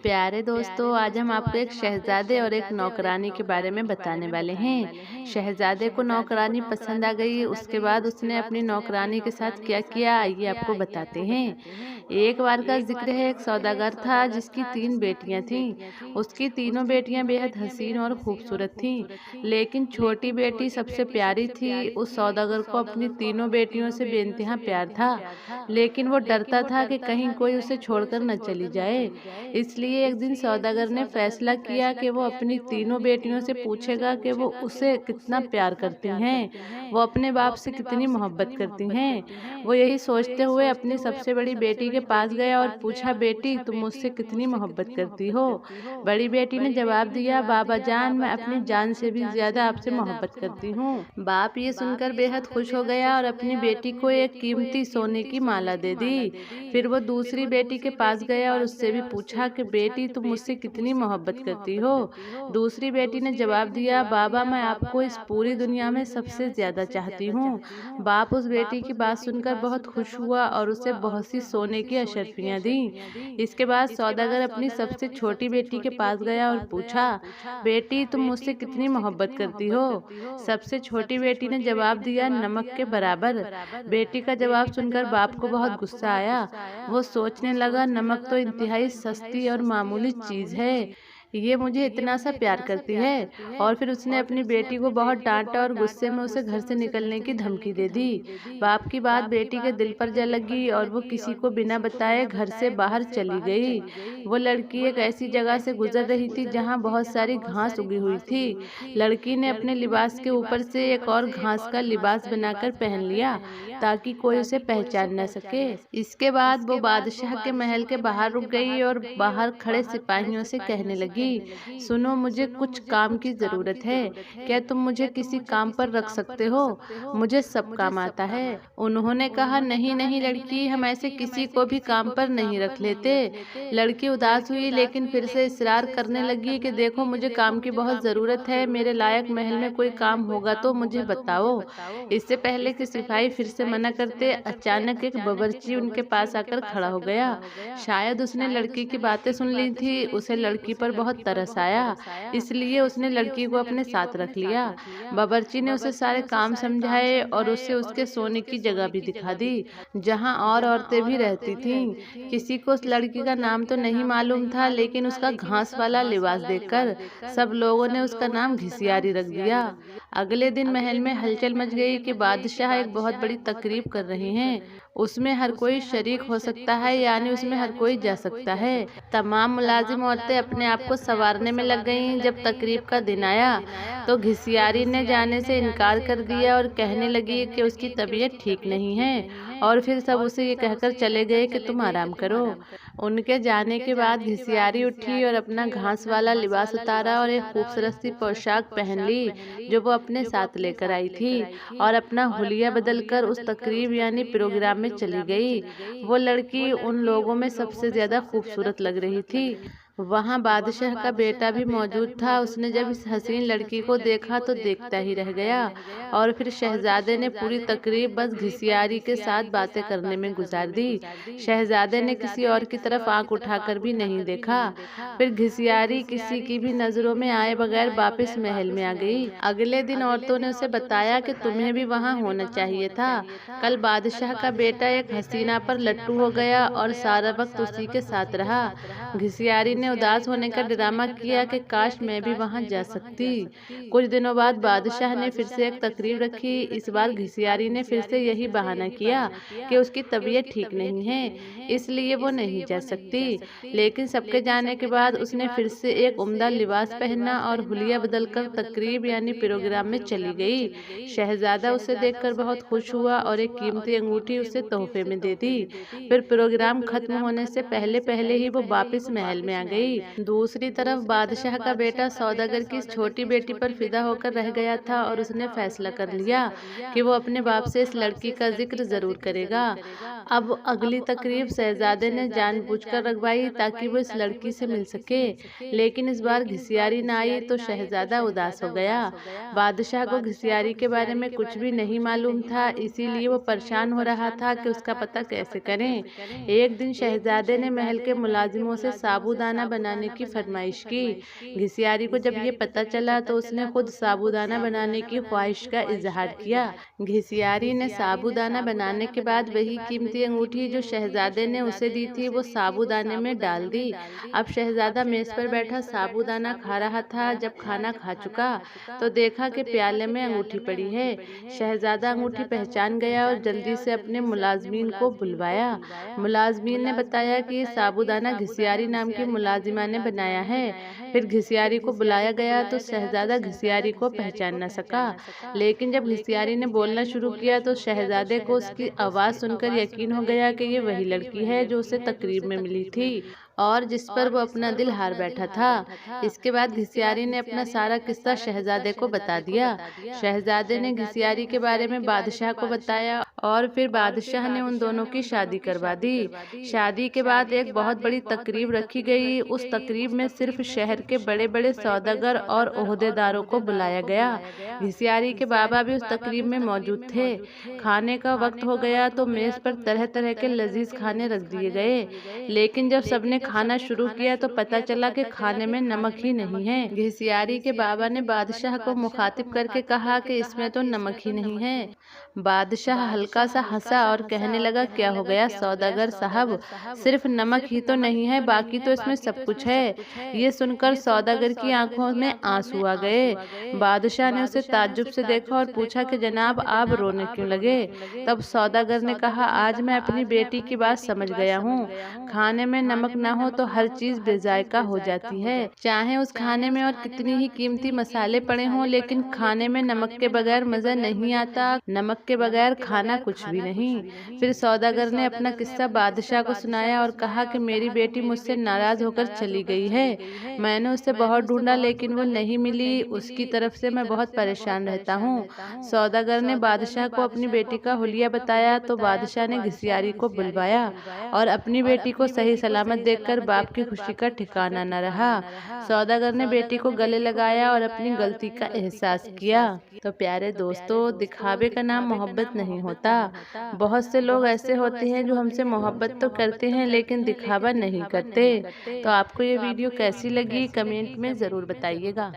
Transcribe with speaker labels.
Speaker 1: प्यारे दोस्तों, आज हम आपको एक शहजादे और एक नौकरानी के बारे में बताने वाले हैं। शहजादे को नौकरानी पसंद आ गई। उसके बाद उसने अपनी नौकरानी के साथ क्या किया, आइए आपको बताते हैं। एक बार का जिक्र है, एक सौदागर था जिसकी 3 बेटियां थीं। उसकी तीनों बेटियां बेहद हसीन और खूबसूरत थीं, लेकिन छोटी बेटी सबसे प्यारी थी। उस सौदागर को अपनी तीनों बेटियों से बेइंतहा प्यार था, लेकिन वो डरता था कि कहीं कोई उसे छोड़कर न चली जाए। इसलिए एक दिन सौदागर ने फैसला किया कि वो अपनी तीनों बेटियों से पूछेगा कि वो उसे कितना प्यार करती हैं, वो अपने बाप से कितनी मोहब्बत करती हैं। वो यही सोचते हुए अपनी सबसे बड़ी बेटी के पास गया और पूछा, बेटी तुम मुझसे कितनी मोहब्बत करती हो? बड़ी बेटी ने जवाब दिया, बाबा जान मैं अपनी जान से भी ज्यादा आपसे मोहब्बत करती हूँ। बाप ये सुनकर बेहद खुश हो गया और अपनी बेटी को एक कीमती सोने की माला दे दी। फिर वो दूसरी बेटी के पास गया और उससे भी पूछा कि बेटी तुम मुझसे कितनी मोहब्बत करती हो? दूसरी बेटी ने जवाब दिया, बाबा मैं आपको इस पूरी दुनिया में सबसे ज्यादा चाहती हूँ। बाप उस बेटी की बात सुनकर बहुत खुश हुआ और उसे बहुत सी सोने की अशर्फियाँ दी। इसके बाद सौदागर अपनी सबसे छोटी बेटी के पास गया और पूछा, बेटी तुम मुझसे कितनी मोहब्बत करती हो? सबसे छोटी बेटी ने जवाब दिया, नमक के बराबर। बेटी का जवाब सुनकर बाप को बहुत गुस्सा आया। वो सोचने लगा, नमक तो इंतहाई सस्ती और मामूली चीज है, ये मुझे इतना सा प्यार करती है। और फिर उसने अपनी बेटी को बहुत डांटा और गुस्से में उसे घर से निकलने की धमकी दे दी। बाप की बात बेटी के दिल पर जा लगी और वो किसी को बिना बताए घर से बाहर चली गई। वो लड़की एक ऐसी जगह से गुजर रही थी जहाँ बहुत सारी घास उगी हुई थी। लड़की ने अपने लिबास के ऊपर से एक और घास का लिबास बनाकर पहन लिया ताकि कोई उसे पहचान न सके। इसके बाद वो बादशाह के महल के बाहर रुक गई और बाहर खड़े सिपाहियों से कहने लगी, सुनो मुझे कुछ काम की जरूरत है, क्या तुम मुझे किसी काम पर रख सकते हो? मुझे सब काम आता है। उन्होंने कहा, नहीं नहीं लड़की, हम ऐसे किसी को भी काम पर नहीं रख लेते। लड़की उदास हुई लेकिन फिर से इसरार करने लगी कि देखो मुझे काम की बहुत जरूरत है, मेरे लायक महल में कोई काम होगा तो मुझे बताओ। इससे पहले कि सिपाही फिर से मना करते, अचानक एक बावर्ची उनके पास आकर खड़ा हो गया। शायद उसने लड़की की बातें सुन ली थी। उसे लड़की पर बहुत तरस आया, इसलिए उसने लड़की को अपने साथ रख लिया। बावर्ची ने उसे सारे काम समझाए और उसे उसके सोने की जगह भी दिखा दी जहां और औरतें भी रहती थीं। किसी को उस लड़की का नाम तो नहीं मालूम था, लेकिन उसका घास वाला लिबास देखकर सब लोगों ने उसका नाम घिसियारी रख दिया। अगले दिन महल में हलचल मच गई कि बादशाह एक बहुत बड़ी तकरीब कर रहे हैं। उसमें हर कोई शरीक हो सकता है, यानी उसमें हर कोई जा सकता है। तमाम मुलाजिम औरतें अपने आप को संवारने में लग गईं। जब तकरीब का दिन आया तो घिसियारी ने जाने से इनकार कर दिया और कहने लगी कि उसकी तबीयत ठीक नहीं है। और फिर सब उसे ये कहकर चले गए कि तुम आराम करो। उनके जाने के बाद घिसियारी उठी और अपना घास वाला लिबास उतारा और एक खूबसूरत सी पोशाक पहन ली जो वो अपने साथ लेकर आई थी, और अपना हुलिया बदलकर उस तकरीब यानी प्रोग्राम में चली गई। वो लड़की उन लोगों में सबसे ज्यादा खूबसूरत लग रही थी। वहाँ बादशाह का बेटा भी मौजूद था। उसने जब इस हसीन लड़की को देखा तो देखता ही रह गया। और फिर शहजादे ने पूरी तकरीब बस घिसियारी के साथ बातें करने में गुजार दी। शहजादे ने किसी और की तरफ आंख उठाकर भी नहीं देखा। फिर घिसियारी किसी की भी नजरों में आए बगैर वापस महल में आ गई। अगले दिन औरतों ने उसे बताया कि तुम्हें भी वहाँ होना चाहिए था। कल बादशाह का बेटा एक हसीना पर लट्टू हो गया और सारा वक्त उसी के साथ रहा। घिसियारी ने उदास होने का ड्रामा किया कि काश मैं भी वहां जा सकती। कुछ दिनों बाद बादशाह ने फिर से एक तकरीब रखी। इस बार घिसियारी ने फिर से यही बहाना किया कि उसकी तबीयत ठीक नहीं है, इसलिए वो नहीं जा सकती। लेकिन सबके जाने के बाद उसने फिर से एक उम्दा लिबास पहना और हुलिया बदलकर तकरीब यानी प्रोग्राम में चली गई। शहजादा उसे देखकर बहुत खुश हुआ और एक कीमती अंगूठी उसे तोहफे में दे दी। फिर प्रोग्राम खत्म होने से पहले पहले ही वो वापस महल में आ गई। दूसरी तरफ बादशाह का बेटा सौदागर की छोटी बेटी पर फिदा होकर रह गया था और उसने फैसला कर लिया कि वो अपने बाप से इस लड़की का जिक्र जरूर करेगा। अब अगली तकरीब शहजादे ने जानबूझकर रखवाई ताकि वो इस लड़की से मिल सके, लेकिन इस बार घिसियारी न आई तो शहजादा उदास हो गया। बादशाह को घिसियारी के बारे में कुछ भी नहीं मालूम था, इसीलिए वो परेशान हो रहा था कि उसका पता कैसे करें। एक दिन शहजादे ने महल के मुलाजिमों से साबूदाना बनाने की फरमाइश की। घिसियारी को जब ये पता चला तो उसने खुद साबूदाना बनाने की ख्वाहिश का इजहार किया। घिसियारी ने साबूदाना बनाने के बाद वही कीमती अंगूठी जो शहजादे ने उसे दी थी वो साबूदाने में डाल दी। अब शहजादा मेज पर बैठा साबूदाना खा रहा था। जब खाना खा चुका तो देखा कि प्याले में अंगूठी पड़ी है। शहजादा अंगूठी पहचान गया और जल्दी से अपने मुलाजमीन को बुलवाया। मुलाजमीन ने बताया कि ये साबूदाना घिसियारी नाम की मुलाजिमा ने बनाया है। फिर घिसियारी को बुलाया गया तो शहजादा घिसियारी को पहचान न सका, लेकिन जब घिसियारी ने बोलना शुरू किया तो शहजादे को उसकी आवाज़ सुनकर यकीन हो गया कि ये वही लड़की है जो उसे तकरीब में मिली थी और जिस पर वो अपना दिल हार बैठा था। इसके बाद घिसियारी ने अपना सारा किस्सा शहजादे को बता दिया। शहजादे ने घिसियारी के बारे में बादशाह को बताया और फिर बादशाह ने उन दोनों की शादी करवा दी। शादी के बाद एक बहुत बड़ी तकरीब रखी गई। उस तकरीब में सिर्फ शहर के बड़े बड़े सौदागर और ओहदेदारों को बुलाया गया। घिसियारी के बाबा भी उस तकरीब में मौजूद थे। खाने का वक्त हो गया तो मेज पर तरह तरह के लजीज खाने रख दिए गए, लेकिन जब सबने खाना शुरू किया तो पता चला कि खाने में नमक ही नहीं है। घिसियारी के बाबा ने बादशाह को मुखातिब करके कहा कि इसमें तो नमक ही नहीं है। बादशाह हल्का सा हंसा और कहने लगा, क्या हो गया सौदागर साहब, सिर्फ नमक ही तो नहीं है, बाकी तो इसमें सब कुछ है। ये सुनकर सौदागर की आंखों में आंसू आ गए। बादशाह ने उसे ताज्जुब से देखा और पूछा कि जनाब आप रोने क्यों लगे। तब सौदागर ने कहा, आज मैं अपनी बेटी की बात समझ गया हूँ। खाने में नमक न हो तो हर चीज बेजायका हो जाती है, चाहे उस खाने में और कितनी ही कीमती मसाले पड़े हों, लेकिन खाने में नमक के बगैर मजा नहीं आता। नमक के बगैर खाना कुछ भी नहीं। फिर सौदागर ने अपना किस्सा बादशाह को सुनाया और कहा कि मेरी बेटी मुझसे नाराज होकर चली गई है। मैंने उसे बहुत ढूंढा लेकिन वो नहीं मिली। उसकी तरफ से मैं बहुत परेशान रहता हूँ। सौदागर ने बादशाह को अपनी बेटी का हुलिया बताया तो बादशाह ने घिसियारी को बुलवाया और अपनी बेटी को सही सलामत देखकर बाप की खुशी का ठिकाना न रहा। सौदागर ने बेटी को गले लगाया और अपनी गलती का एहसास किया। तो प्यारे दोस्तों, दिखावे का नाम मोहब्बत नहीं होता। बहुत से लोग ऐसे होते हैं जो हमसे मोहब्बत तो करते हैं लेकिन दिखावा नहीं करते। तो आपको ये वीडियो कैसी लगी कमेंट में ज़रूर बताइएगा।